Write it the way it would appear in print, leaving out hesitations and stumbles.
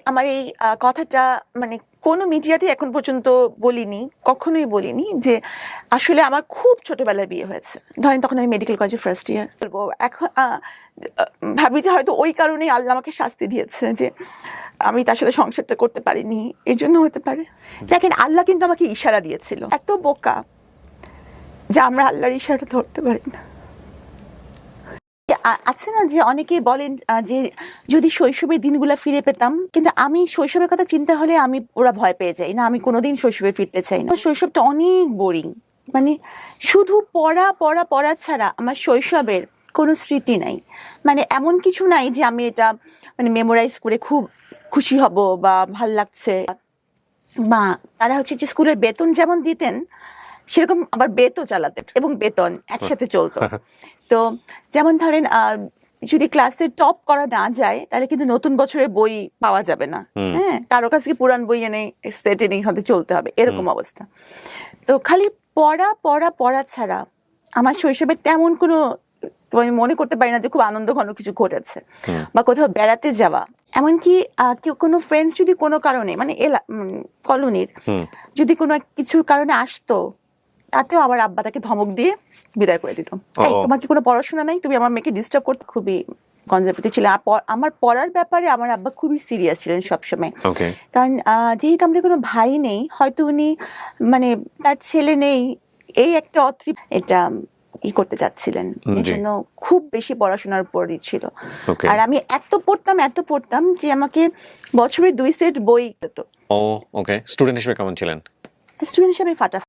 আমার এই কথাটা মানে কোনো মিডিয়াতে এখন পর্যন্ত বলিনি, কখনোই বলিনি যে আসলে আমার খুব ছোটবেলায় বিয়ে হয়েছে। ধরেন তখন আমি মেডিকেল কলেজে ফার্স্ট ইয়ার। বলবো এখন ভাবি যে হয়তো ওই কারণেই আল্লাহ আমাকে শাস্তি দিয়েছে যে আমি তার সাথে সংসারটা করতে পারিনি, এই জন্য হতে পারে। দেখেন আল্লাহ কিন্তু আমাকে ইশারা দিয়েছিল। এত বোকা যে আমরা আল্লাহর ইশারা ধরতে পারি না। আছে না যে অনেকেই বলেন যে যদি শৈশবের দিনগুলো ফিরে পেতাম, কিন্তু আমি শৈশবের কথা চিন্তা হলে ওরা ভয় পেয়ে যাই না, আমি কোনোদিন শৈশবে ফিরতে চাই না। শৈশবটা অনেক বোরিং, মানে শুধু পড়া পড়া পড়া ছাড়া আমার শৈশবের কোনো স্মৃতি নাই। মানে এমন কিছু নাই যে আমি এটা মানে মেমোরাইজ করে খুব খুশি হব বা ভাল লাগছে। বা তারা হচ্ছে যে স্কুলের বেতন যেমন দিতেন সেরকম আবার বেতও চালাতেন এবং বেতন একসাথে চলতো। তো যেমন ধরেন যদি ক্লাসে টপ করা না যায় তাহলে কিন্তু নতুন বছরের বই পাওয়া যাবে না। হ্যাঁ, কারো কাছে পুরান বই এনে সেট এনে হতে চলতে হবে, এরকম অবস্থা। তো খালি পড়া পড়া পড়া ছাড়া আমার শৈশবে তেমন কোনো আমি মনে করতে পারি না যে খুব আনন্দ ঘন কিছু ঘটেছে বা কোথাও বেড়াতে যাওয়া। এমনকি কেউ কোনো ফ্রেন্ডস যদি কোনো কারণে মানে কলোনির যদি কোনো কিছুর কারণে আসতো, তাতেও আবার আব্বা তাকে ধমক দিয়ে বিদায় করে দিত। তোমার কি কোনো পড়াশোনা নাই, তুমি আমার মেয়েকে ডিস্টার্ব করতে। খুবই কনজারভেটিভ ছিলেন। আমার পড়ার ব্যাপারে আমার আব্বা খুবই সিরিয়াস ছিলেন সবসময়। কারণ যেহেতু আমাদের কোনো ভাই নেই, হয়তো উনি মানে তার ছেলে নেই এই একটা এটা করতে চাচ্ছিলেন, এই জন্য খুব বেশি পড়াশোনার উপরই ছিল। আর আমি এত পড়তাম যে আমাকে বছরে 2 সেট বই দিত। স্টুডেন্ট হিসেবে কেমন ছিলেন? স্টুডেন্ট হিসেবে ফাটা।